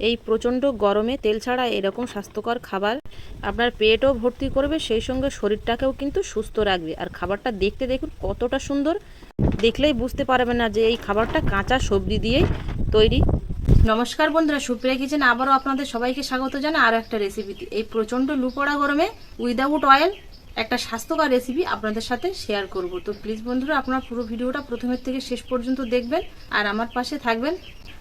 এই প্রচণ্ড গরমে তেল ছাড়া এরকম স্বাস্থ্যকর খাবার আপনার পেটও ভর্তি করবে, সেই সঙ্গে শরীরটাকেও কিন্তু সুস্থ রাখবে। আর খাবারটা দেখতে দেখুন কতটা সুন্দর, দেখলেই বুঝতে পারবেন না যে এই খাবারটা কাঁচা সবজি দিয়েই তৈরি। নমস্কার বন্ধুরা, সুপ্রিয়া কিচেন আবারও আপনাদের সবাইকে স্বাগত জানাই আরও একটা রেসিপিতে। এই প্রচণ্ড লু পড়া গরমে উইদাউট অয়েল একটা স্বাস্থ্যকর রেসিপি আপনাদের সাথে শেয়ার করব। তো প্লিজ বন্ধুরা, আপনারা পুরো ভিডিওটা প্রথমের থেকে শেষ পর্যন্ত দেখবেন আর আমার পাশে থাকবেন।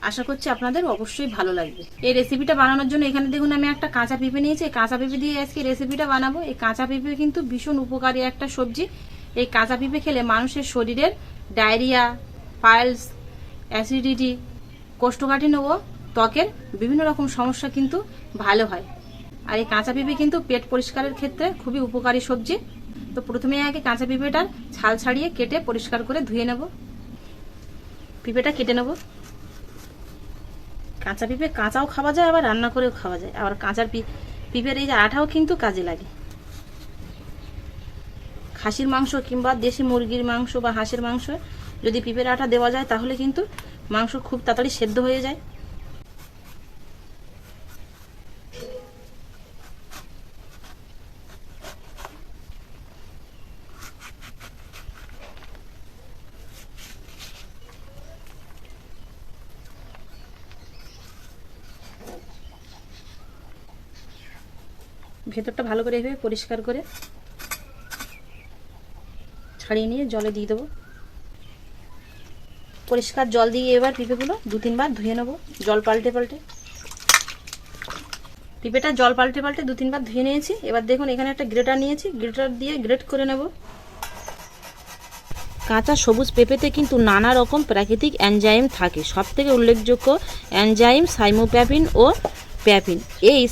আশা করছি আপনাদের অবশ্যই ভালো লাগবে। এই রেসিপিটা বানানোর জন্য এখানে দেখুন আমি একটা কাঁচা পেঁপে নিয়েছি। এই কাঁচা পেঁপে দিয়ে আজকে রেসিপিটা বানাবো। এই কাঁচা পেঁপে কিন্তু ভীষণ উপকারী একটা সবজি। এই কাঁচা পেঁপে খেলে মানুষের শরীরের ডায়রিয়া, পাইলস, অ্যাসিডিটি, কোষ্ঠকাঠিন্য ও ত্বকের বিভিন্ন রকম সমস্যা কিন্তু ভালো হয়। আর এই কাঁচা পেঁপে কিন্তু পেট পরিষ্কারের ক্ষেত্রে খুবই উপকারী সবজি। তো প্রথমে আগে কাঁচা পেঁপেটার ছাল ছাড়িয়ে কেটে পরিষ্কার করে ধুয়ে নেব। পেঁপেটা কেটে নেব। কাঁচা পেঁপে কাঁচাও খাওয়া যায়, আবার রান্না করেও খাওয়া যায়। আবার কাঁচার পেঁপের এই যে আঠাও কিন্তু কাজে লাগে। খাসির মাংস কিংবা দেশি মুরগির মাংস বা হাঁসের মাংস যদি পেঁপের আঠা দেওয়া যায় তাহলে কিন্তু মাংস খুব তাড়াতাড়ি সেদ্ধ হয়ে যায়। ভেতরটা ভালো করে এভাবে পরিষ্কার করে ছাড়িয়ে নিয়ে জলে দিয়ে দেবো। পরিষ্কার জল দিয়ে এবার পেঁপেগুলো 2-3 বার ধুয়ে নেবো, জল পাল্টে পাল্টে। পেঁপেটা জল পাল্টে পাল্টে 2-3 বার ধুয়ে নিয়েছি। এবার দেখুন এখানে একটা গ্রেটার নিয়েছি, গ্রেটার দিয়ে গ্রেট করে নেব। কাঁচা সবুজ পেঁপেতে কিন্তু নানা রকম প্রাকৃতিক এনজাইম থাকে। সবথেকে উল্লেখযোগ্য এনজাইম সাইমোপ্যাপিন ও প্যাপিন। এই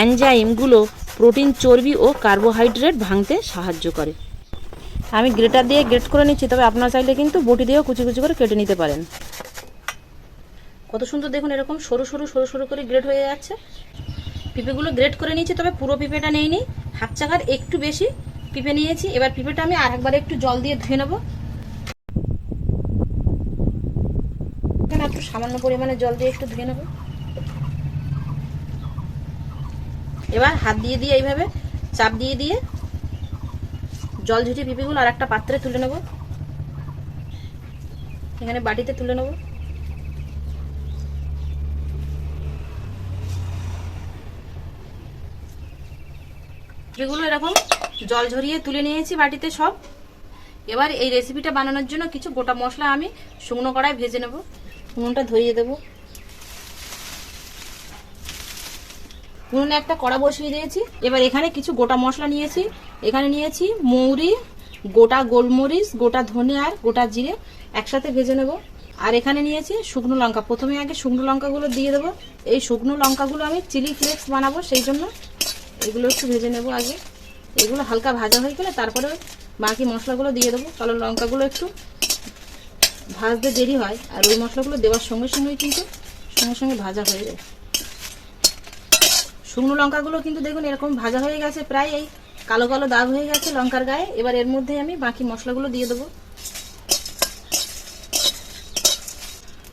এনজাইমগুলো প্রোটিন, চর্বি ও কার্বোহাইড্রেট ভাঙতে সাহায্য করে। আমি গ্রেটার দিয়ে গ্রেট করে নিচ্ছি, তবে আপনারা চাইলে কিন্তু বটি দিয়েও কুচি কুচি করে কেটে নিতে পারেন। কত সুন্দর দেখুন, এরকম সরু সরু সরু সরু করে গ্রেট হয়ে যাচ্ছে। পেঁপেগুলো গ্রেট করে নিয়েছি, তবে পুরো পেঁপেটা নেইনি, হাফ চাকার একটু বেশি পেঁপে নিয়েছি। এবার পেঁপেটা আমি আরেকবার একটু জল দিয়ে ধুয়ে নেব। এখানে একটু সামান্য পরিমাণে জল দিয়ে একটু ধুয়ে নেব। এবার হাত দিয়ে দিয়ে এইভাবে চাপ দিয়ে দিয়ে জল ঝুটিয়ে পেঁপেগুলো আর একটা পাত্রে তুলে নেব। এখানে বাটিতে তুলে নেব। পেঁপেগুলো এরকম জল ঝরিয়ে তুলে নিয়েছি বাটিতে সব। এবার এই রেসিপিটা বানানোর জন্য কিছু গোটা মশলা আমি শুকনো কড়ায় ভেজে নেব। উনুনটা ধরিয়ে দেব। উনুনে একটা কড়া বসিয়ে দিয়েছি। এবার এখানে কিছু গোটা মশলা নিয়েছি। এখানে নিয়েছি মৌরি, গোটা গোলমরিচ, গোটা ধনে আর গোটা জিরে একসাথে ভেজে নেব। আর এখানে নিয়েছি শুকনো লঙ্কা। প্রথমে আগে শুকনো লঙ্কাগুলো দিয়ে দেবো। এই শুকনো লঙ্কাগুলো আমি চিলি ফ্লেক্স বানাবো, সেই জন্য এগুলো একটু ভেজে নেব আগে। এগুলো হালকা ভাজা হয়ে গেলে তারপরে বাকি মশলাগুলো দিয়ে দেবো। কারণ লঙ্কাগুলো একটু ভাজতে দেরি হয়, আর ওই মশলাগুলো দেওয়ার সঙ্গে সঙ্গেই কিন্তু সঙ্গে সঙ্গে ভাজা হয়ে যায়। শুকনো লঙ্কাগুলো কিন্তু দেখুন এরকম ভাজা হয়ে গেছে, প্রায় এই কালো কালো দাগ হয়ে গেছে লঙ্কার গায়ে। এবার এর মধ্যে আমি বাকি মশলাগুলো দিয়ে দেবো।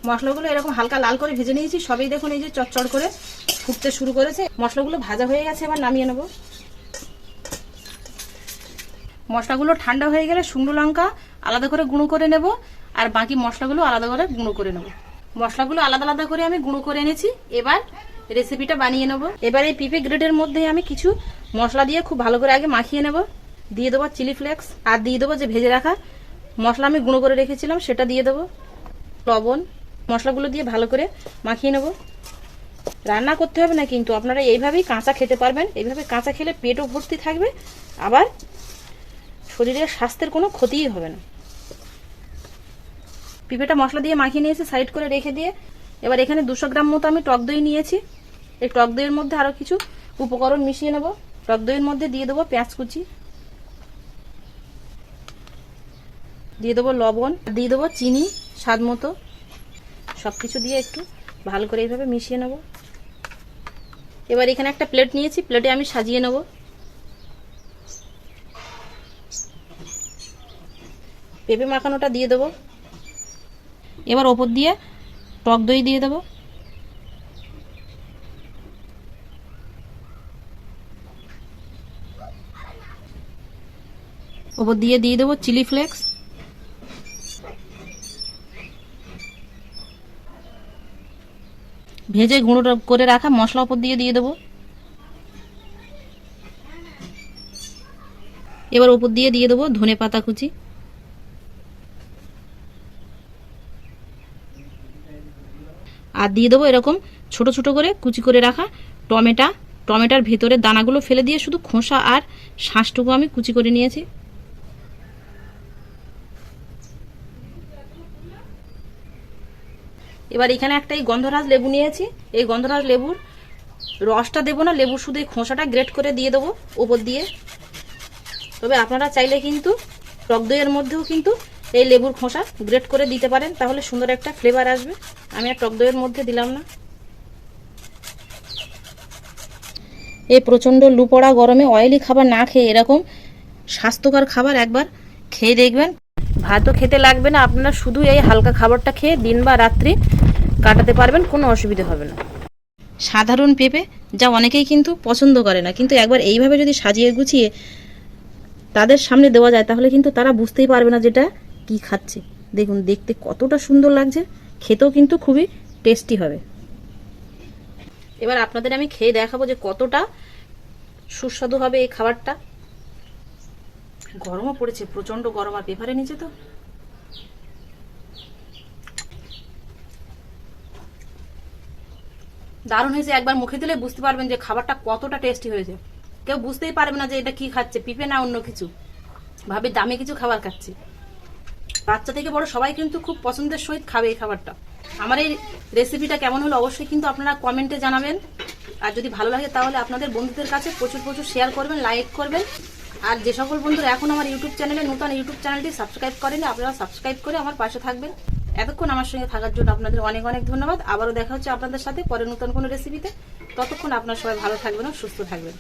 মশলাগুলো এরকম হালকা লাল করে ভেজে নিয়েছি সবই। দেখুন এই যে চটচড় করে ফুটতে শুরু করেছে। মশলাগুলো ভাজা হয়ে গেছে, এবার নামিয়ে নেব। মশলাগুলো ঠান্ডা হয়ে গেলে শুকনো লঙ্কা আলাদা করে গুঁড়ো করে নেব, আর বাকি মশলাগুলো আলাদা করে গুঁড়ো করে নেব। মশলাগুলো আলাদা আলাদা করে আমি গুঁড়ো করে এনেছি। এবার রেসিপিটা বানিয়ে নেব। এবার এই পেঁপে গ্রেটের মধ্যে আমি কিছু মশলা দিয়ে খুব ভালো করে আগে মাখিয়ে নেব। দিয়ে দেবো চিলি ফ্লেক্স, আর দিয়ে দেবো যে ভেজে রাখা মশলা আমি গুঁড়ো করে রেখেছিলাম সেটা দিয়ে দেবো, লবণ। মশলাগুলো দিয়ে ভালো করে মাখিয়ে নেব। রান্না করতে হবে না, কিন্তু আপনারা এইভাবেই কাঁচা খেতে পারবেন। এইভাবে কাঁচা খেলে পেটও ভর্তি থাকবে, আবার শরীরের স্বাস্থ্যের কোনো ক্ষতিই হবে না। পেঁপেটা মশলা দিয়ে মাখিয়ে নিয়েছি, সাইড করে রেখে দিয়ে এবার এখানে 200 গ্রাম মতো আমি টক দই নিয়েছি। এই টক দইয়ের মধ্যে আরও কিছু উপকরণ মিশিয়ে নেব। টক দইয়ের মধ্যে দিয়ে দেবো পেঁয়াজ কুচি, দিয়ে দেবো লবণ, দিয়ে দেবো চিনি স্বাদ মতো। সব কিছু দিয়ে একটু ভালো করে এইভাবে মিশিয়ে নেব। এবার এখানে একটা প্লেট নিয়েছি, প্লেটে আমি সাজিয়ে নেব। পেঁপে মাখানোটা দিয়ে দেবো। এবার ওপর দিয়ে টক দই দিয়ে দেবো। ওপর দিয়ে দেবো চিলি ফ্লেক্স, ভেজে গুঁড়ো করে রাখা মশলা ওপর দিয়ে দেবো। এবার ওপর দিয়ে দেবো ধনে পাতা কুচি, আর দিয়ে দেবো এরকম ছোট ছোট করে কুচি করে রাখা টমেটার ভেতরে দানাগুলো ফেলে দিয়ে শুধু খোসা আর শাঁসটুকু আমি কুচি করে নিয়েছি। এবার এখানে একটা এই গন্ধরাজ লেবু নিয়েছি, এই গন্ধরাজ লেবুর রসটা দেবো না, লেবুর শুধু এই খোসাটা গ্রেট করে দিয়ে দেবো ওপর দিয়ে। তবে আপনারা চাইলে কিন্তু টক দইয়ের মধ্যেও কিন্তু এই লেবুর খোসা গ্রেট করে দিতে পারেন, তাহলে সুন্দর একটা ফ্লেভার আসবে। আমি আর টক দইয়ের মধ্যে দিলাম না। এই প্রচণ্ড লু পড়া গরমে অয়েলি খাবার না খেয়ে এরকম স্বাস্থ্যকর খাবার একবার খেয়ে দেখবেন। ভাতও খেতে লাগবে না, আপনারা শুধু এই হালকা খাবারটা খেয়ে দিন বা রাত্রি কাটাতে পারবেন, কোনো অসুবিধা হবে না। সাধারণ পেঁপে যা অনেকেই কিন্তু পছন্দ করে না, কিন্তু একবার এইভাবে যদি সাজিয়ে গুছিয়ে তাদের সামনে দেওয়া যায় তাহলে কিন্তু তারা বুঝতেই পারবে না যেটা কি খাচ্ছে। দেখুন দেখতে কতটা সুন্দর লাগছে, খেতেও কিন্তু খুবই টেস্টি হবে। এবার আপনাদের আমি খেয়ে দেখাবো যে কতটা সুস্বাদু হবে এই খাবারটা। গরমও পড়েছে, প্রচন্ড গরম, আর পেপারে নিচে তো দারুণ হয়েছে। একবার মুখে দিলে বুঝতে পারবেন যে খাবারটা কতটা টেস্টি হয়েছে। কেউ বুঝতেই পারবে না যে এটা কি খাচ্ছে, পিঁপে না অন্য কিছু, ভাবে দামি কিছু খাবার খাচ্ছে। বাচ্চা থেকে বড় সবাই কিন্তু খুব পছন্দের সহিত খাবে এই খাবারটা। আমার এই রেসিপিটা কেমন হলো অবশ্যই কিন্তু আপনারা কমেন্টে জানাবেন, আর যদি ভালো লাগে তাহলে আপনাদের বন্ধুদের কাছে প্রচুর প্রচুর শেয়ার করবেন, লাইক করবেন। আর যে সকল বন্ধুরা এখন আমার ইউটিউব চ্যানেলে নতুন, ইউটিউব চ্যানেলটি সাবস্ক্রাইব করেন, আপনারা সাবস্ক্রাইব করে আমার পাশে থাকবেন। এতক্ষণ আমার সঙ্গে থাকার জন্য আপনাদের অনেক অনেক ধন্যবাদ। আবারও দেখা হচ্ছে আপনাদের সাথে পরে নতুন কোনো রেসিপিতে। ততক্ষণ আপনারা সবাই ভালো থাকবেন ও সুস্থ থাকবেন।